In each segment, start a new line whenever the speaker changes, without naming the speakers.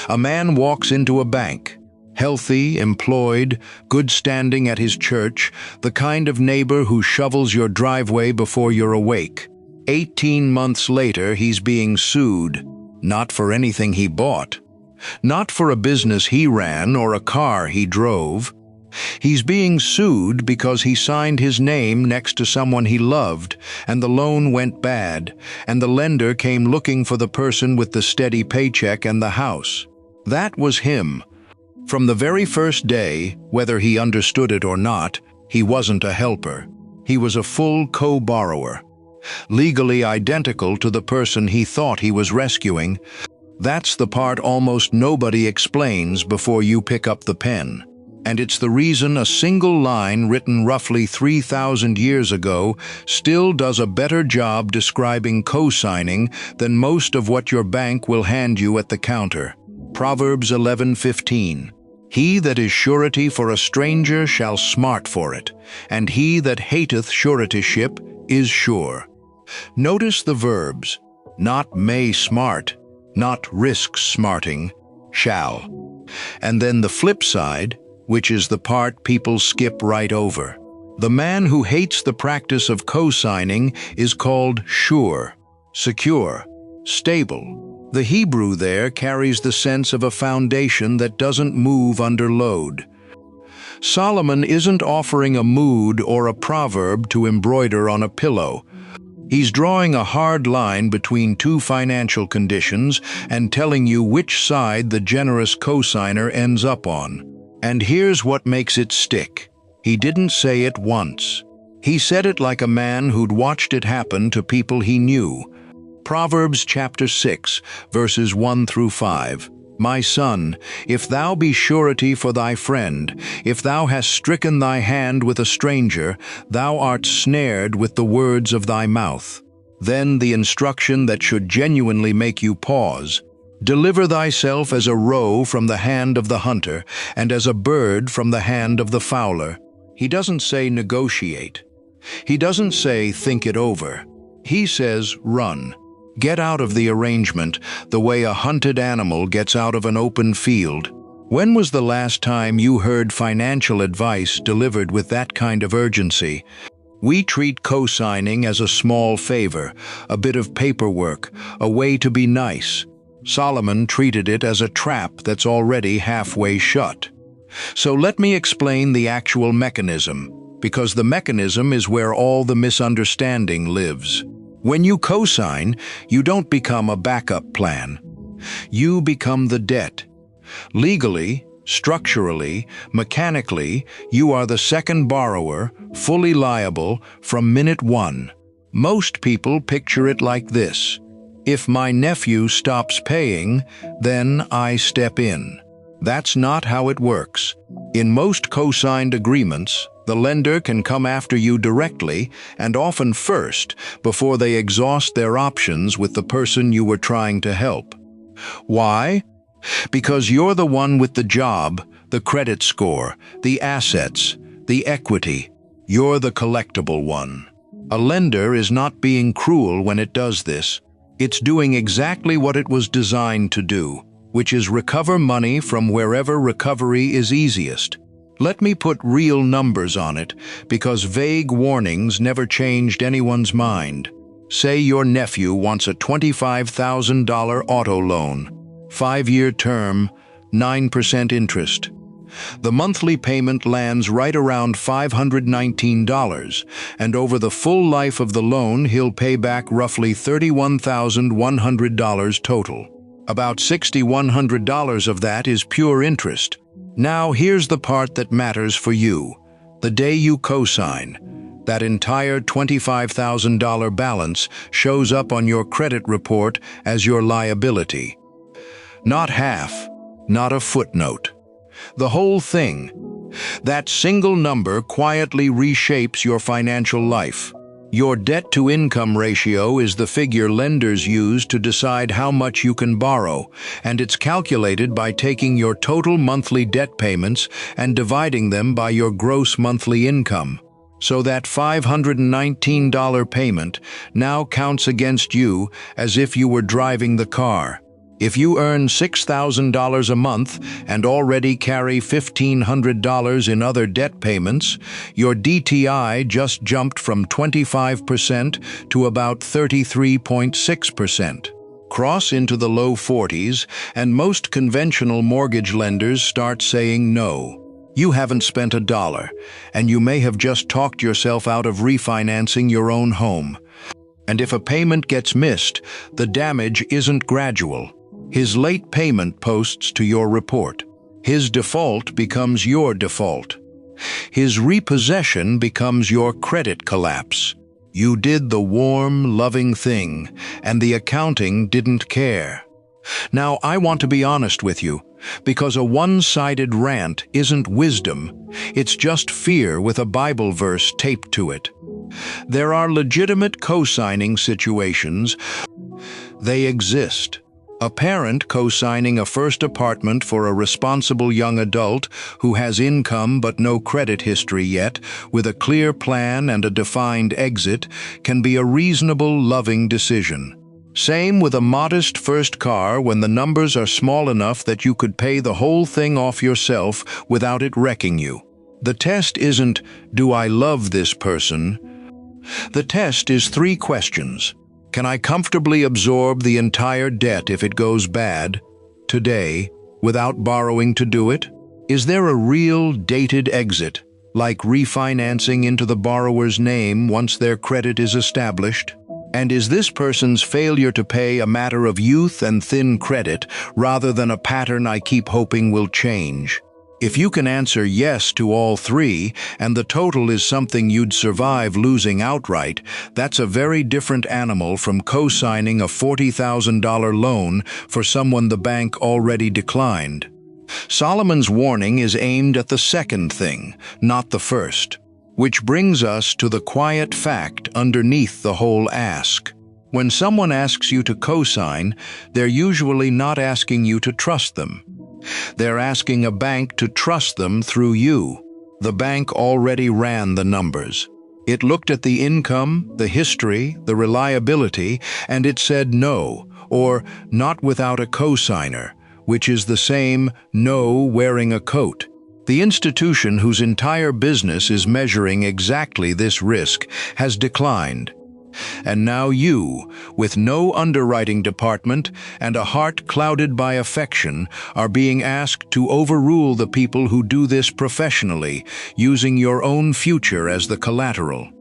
A man walks into a bank. Healthy, employed, good standing at his church, the kind of neighbor who shovels your driveway before you're awake. 18 months later, he's being sued. Not for anything he bought. Not for a business he ran or a car he drove. He's being sued because he signed his name next to someone he loved, and the loan went bad, and the lender came looking for the person with the steady paycheck and the house. That was him. From the very first day, whether he understood it or not, he wasn't a helper. He was a full co-borrower, legally identical to the person he thought he was rescuing. That's the part almost nobody explains before you pick up the pen. And it's the reason a single line written roughly 3,000 years ago still does a better job describing co-signing than most of what your bank will hand you at the counter. Proverbs 11:15. He that is surety for a stranger shall smart for it, and he that hateth suretyship is sure. Notice the verbs, not may smart, not risk smarting, shall. And then the flip side, which is the part people skip right over. The man who hates the practice of co-signing is called sure, secure, stable. The Hebrew there carries the sense of a foundation that doesn't move under load. Solomon isn't offering a mood or a proverb to embroider on a pillow. He's drawing a hard line between two financial conditions and telling you which side the generous co-signer ends up on. And here's what makes it stick. He didn't say it once. He said it like a man who'd watched it happen to people he knew. Proverbs chapter 6, verses 1 through 5. My son, if thou be surety for thy friend, if thou hast stricken thy hand with a stranger, thou art snared with the words of thy mouth. Then the instruction that should genuinely make you pause. Deliver thyself as a roe from the hand of the hunter, and as a bird from the hand of the fowler. He doesn't say negotiate. He doesn't say think it over. He says run. Get out of the arrangement the way a hunted animal gets out of an open field. When was the last time you heard financial advice delivered with that kind of urgency? We treat co-signing as a small favor, a bit of paperwork, a way to be nice. Solomon treated it as a trap that's already halfway shut. So let me explain the actual mechanism, because the mechanism is where all the misunderstanding lives. When you co-sign, you don't become a backup plan. You become the debt. Legally, structurally, mechanically, you are the second borrower, fully liable from minute one. Most people picture it like this. If my nephew stops paying, then I step in. That's not how it works. In most co-signed agreements, the lender can come after you directly, and often first, before they exhaust their options with the person you were trying to help. Why? Because you're the one with the job, the credit score, the assets, the equity. You're the collectible one. A lender is not being cruel when it does this. It's doing exactly what it was designed to do, which is recover money from wherever recovery is easiest. Let me put real numbers on it, because vague warnings never changed anyone's mind. Say your nephew wants a $25,000 auto loan, 5-year term, 9% interest. The monthly payment lands right around $519, and over the full life of the loan, he'll pay back roughly $31,100 total. About $6,100 of that is pure interest. Now here's the part that matters for you. The day you co-sign, that entire $25,000 balance shows up on your credit report as your liability. Not half, not a footnote. The whole thing. That single number quietly reshapes your financial life. Your debt-to-income ratio is the figure lenders use to decide how much you can borrow, and it's calculated by taking your total monthly debt payments and dividing them by your gross monthly income. So that $519 payment now counts against you as if you were driving the car. If you earn $6,000 a month and already carry $1,500 in other debt payments, your DTI just jumped from 25% to about 33.6%. Cross into the low 40s, and most conventional mortgage lenders start saying no. You haven't spent a dollar, and you may have just talked yourself out of refinancing your own home. And if a payment gets missed, the damage isn't gradual. His late payment posts to your report. His default becomes your default. His repossession becomes your credit collapse. You did the warm, loving thing, and the accounting didn't care. Now, I want to be honest with you, because a one-sided rant isn't wisdom, it's just fear with a Bible verse taped to it. There are legitimate co-signing situations. They exist. A parent co-signing a first apartment for a responsible young adult who has income but no credit history yet, with a clear plan and a defined exit, can be a reasonable, loving decision. Same with a modest first car when the numbers are small enough that you could pay the whole thing off yourself without it wrecking you. The test isn't, do I love this person? The test is 3 questions. Can I comfortably absorb the entire debt if it goes bad, today, without borrowing to do it? Is there a real dated exit, like refinancing into the borrower's name once their credit is established? And is this person's failure to pay a matter of youth and thin credit rather than a pattern I keep hoping will change? If you can answer yes to all 3, and the total is something you'd survive losing outright, that's a very different animal from co-signing a $40,000 loan for someone the bank already declined. Solomon's warning is aimed at the second thing, not the first. Which brings us to the quiet fact underneath the whole ask. When someone asks you to co-sign, they're usually not asking you to trust them. They're asking a bank to trust them through you. The bank already ran the numbers. It looked at the income, the history, the reliability, and it said no, or not without a co-signer, which is the same no wearing a coat. The institution whose entire business is measuring exactly this risk has declined. And now you, with no underwriting department and a heart clouded by affection, are being asked to overrule the people who do this professionally, using your own future as the collateral.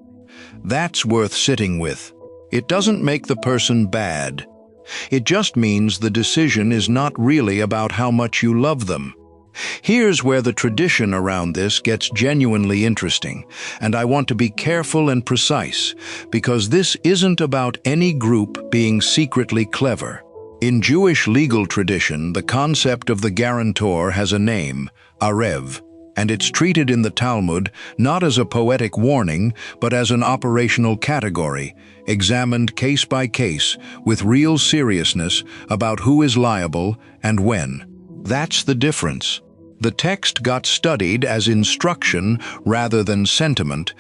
That's worth sitting with. It doesn't make the person bad. It just means the decision is not really about how much you love them. Here's where the tradition around this gets genuinely interesting, and I want to be careful and precise, because this isn't about any group being secretly clever. In Jewish legal tradition, the concept of the guarantor has a name, arev, and it's treated in the Talmud not as a poetic warning, but as an operational category, examined case by case, with real seriousness about who is liable and when. That's the difference. The text got studied as instruction rather than sentiment.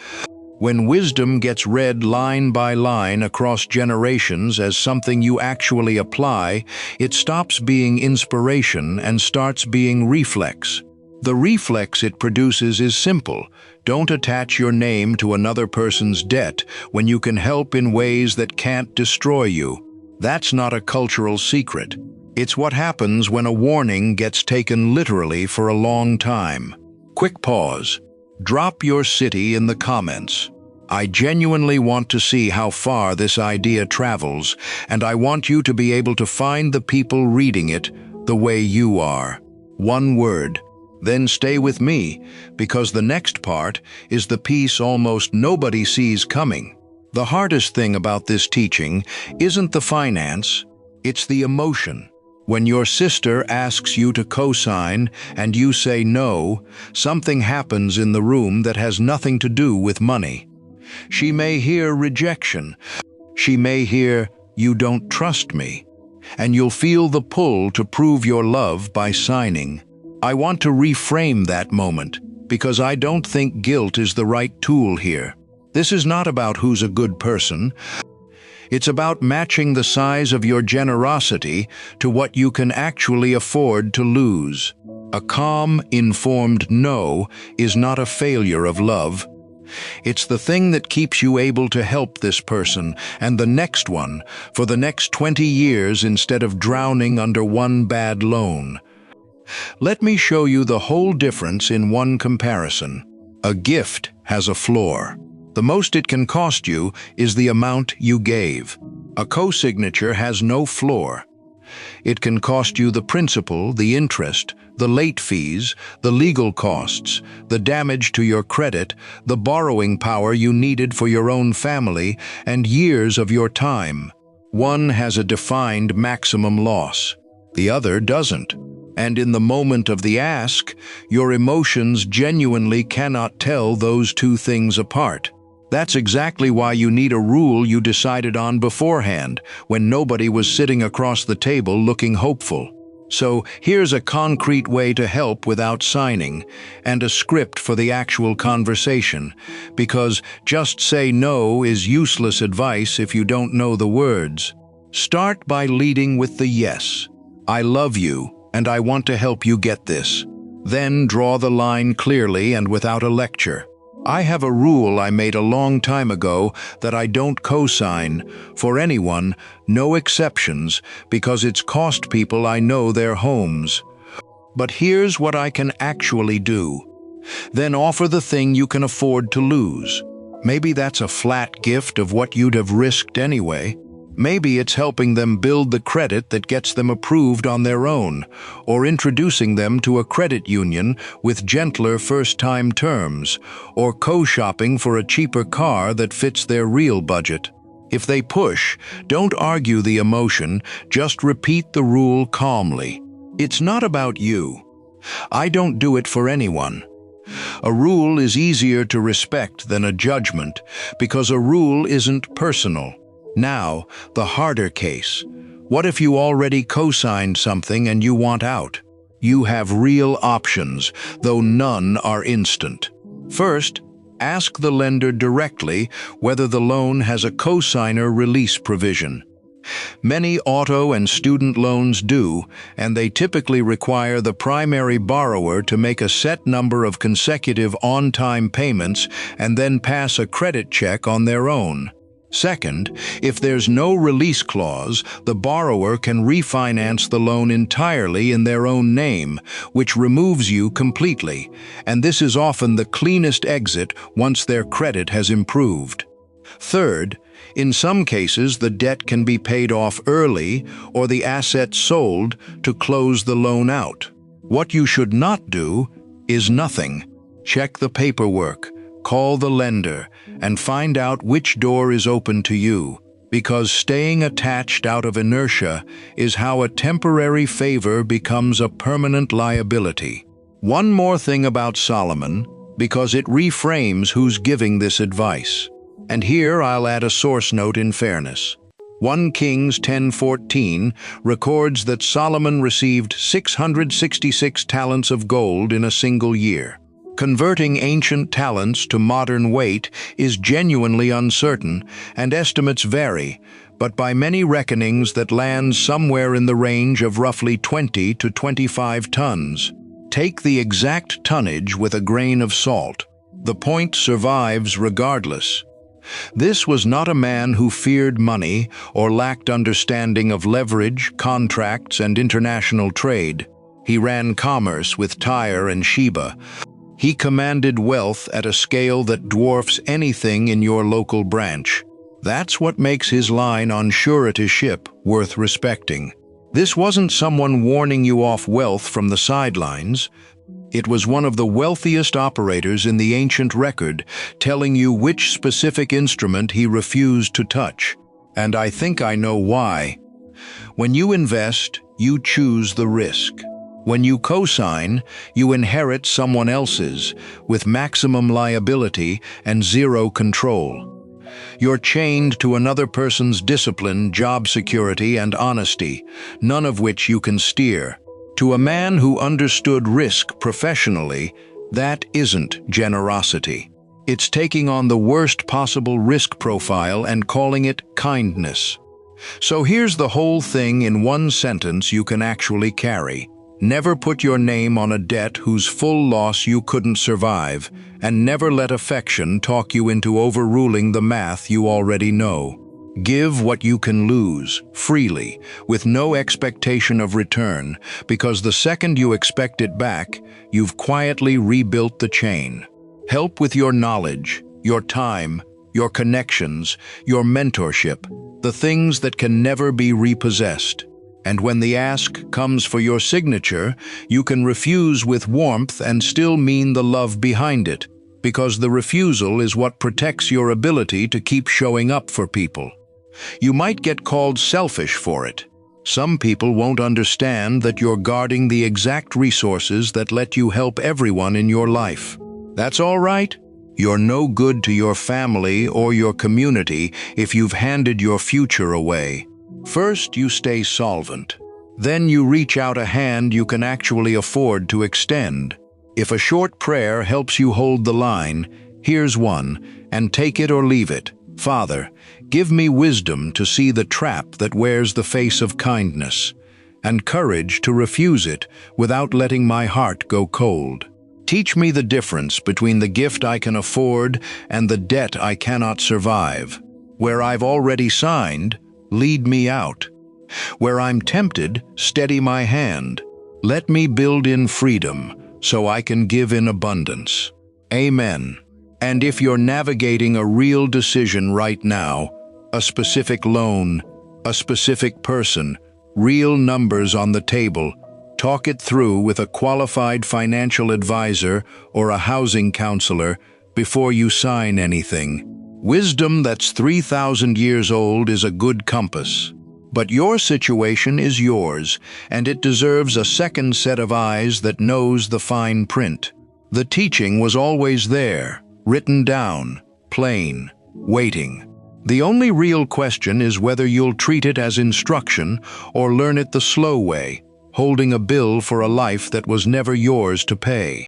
When wisdom gets read line by line across generations as something you actually apply, it stops being inspiration and starts being reflex. The reflex it produces is simple. Don't attach your name to another person's debt when you can help in ways that can't destroy you. That's not a cultural secret. It's what happens when a warning gets taken literally for a long time. Quick pause. Drop your city in the comments. I genuinely want to see how far this idea travels, and I want you to be able to find the people reading it the way you are. One word. Then stay with me, because the next part is the piece almost nobody sees coming. The hardest thing about this teaching isn't the finance, it's the emotion. When your sister asks you to co-sign and you say no, something happens in the room that has nothing to do with money. She may hear rejection. She may hear, "You don't trust me." And you'll feel the pull to prove your love by signing. I want to reframe that moment, because I don't think guilt is the right tool here. This is not about who's a good person. It's about matching the size of your generosity to what you can actually afford to lose. A calm, informed no is not a failure of love. It's the thing that keeps you able to help this person and the next one for the next 20 years instead of drowning under one bad loan. Let me show you the whole difference in one comparison. A gift has a floor. The most it can cost you is the amount you gave. A cosignature has no floor. It can cost you the principal, the interest, the late fees, the legal costs, the damage to your credit, the borrowing power you needed for your own family, and years of your time. One has a defined maximum loss. The other doesn't. And in the moment of the ask, your emotions genuinely cannot tell those two things apart. That's exactly why you need a rule you decided on beforehand, when nobody was sitting across the table looking hopeful. So here's a concrete way to help without signing, and a script for the actual conversation, because just say no is useless advice if you don't know the words. Start by leading with the yes. I love you, and I want to help you get this. Then draw the line clearly and without a lecture. I have a rule I made a long time ago that I don't co-sign for anyone, no exceptions, because it's cost people I know their homes. But here's what I can actually do. Then offer the thing you can afford to lose. Maybe that's a flat gift of what you'd have risked anyway. Maybe it's helping them build the credit that gets them approved on their own, or introducing them to a credit union with gentler first-time terms, or co-shopping for a cheaper car that fits their real budget. If they push, don't argue the emotion, just repeat the rule calmly. It's not about you. I don't do it for anyone. A rule is easier to respect than a judgment, because a rule isn't personal. Now, the harder case. What if you already co-signed something and you want out? You have real options, though none are instant. First, ask the lender directly whether the loan has a co-signer release provision. Many auto and student loans do, and they typically require the primary borrower to make a set number of consecutive on-time payments and then pass a credit check on their own. Second, if there's no release clause, the borrower can refinance the loan entirely in their own name, which removes you completely, and this is often the cleanest exit once their credit has improved. Third, in some cases the debt can be paid off early or the asset sold to close the loan out. What you should not do is nothing. Check the paperwork. Call the lender and find out which door is open to you, because staying attached out of inertia is how a temporary favor becomes a permanent liability. One more thing about Solomon, because it reframes who's giving this advice. And here I'll add a source note in fairness. 1 Kings 10:14 records that Solomon received 666 talents of gold in a single year. Converting ancient talents to modern weight is genuinely uncertain, and estimates vary, but by many reckonings that lands somewhere in the range of roughly 20 to 25 tons. Take the exact tonnage with a grain of salt. The point survives regardless. This was not a man who feared money or lacked understanding of leverage, contracts, and international trade. He ran commerce with Tyre and Sheba. He commanded wealth at a scale that dwarfs anything in your local branch. That's what makes his line on suretyship worth respecting. This wasn't someone warning you off wealth from the sidelines. It was one of the wealthiest operators in the ancient record, telling you which specific instrument he refused to touch. And I think I know why. When you invest, you choose the risk. When you co-sign, you inherit someone else's, with maximum liability and zero control. You're chained to another person's discipline, job security, and honesty, none of which you can steer. To a man who understood risk professionally, that isn't generosity. It's taking on the worst possible risk profile and calling it kindness. So here's the whole thing in one sentence you can actually carry. Never put your name on a debt whose full loss you couldn't survive, and never let affection talk you into overruling the math you already know. Give what you can lose, freely, with no expectation of return, because the second you expect it back, you've quietly rebuilt the chain. Help with your knowledge, your time, your connections, your mentorship, the things that can never be repossessed. And when the ask comes for your signature, you can refuse with warmth and still mean the love behind it, because the refusal is what protects your ability to keep showing up for people. You might get called selfish for it. Some people won't understand that you're guarding the exact resources that let you help everyone in your life. That's all right. You're no good to your family or your community if you've handed your future away. First, you stay solvent. Then you reach out a hand you can actually afford to extend. If a short prayer helps you hold the line, here's one, and take it or leave it. Father, give me wisdom to see the trap that wears the face of kindness, and courage to refuse it without letting my heart go cold. Teach me the difference between the gift I can afford and the debt I cannot survive. Where I've already signed, lead me out. Where I'm tempted, steady my hand. Let me build in freedom so I can give in abundance. Amen. And if you're navigating a real decision right now, a specific loan, a specific person, real numbers on the table, talk it through with a qualified financial advisor or a housing counselor before you sign anything. Wisdom that's 3,000 years old is a good compass. But your situation is yours, and it deserves a second set of eyes that knows the fine print. The teaching was always there, written down, plain, waiting. The only real question is whether you'll treat it as instruction or learn it the slow way, holding a bill for a life that was never yours to pay.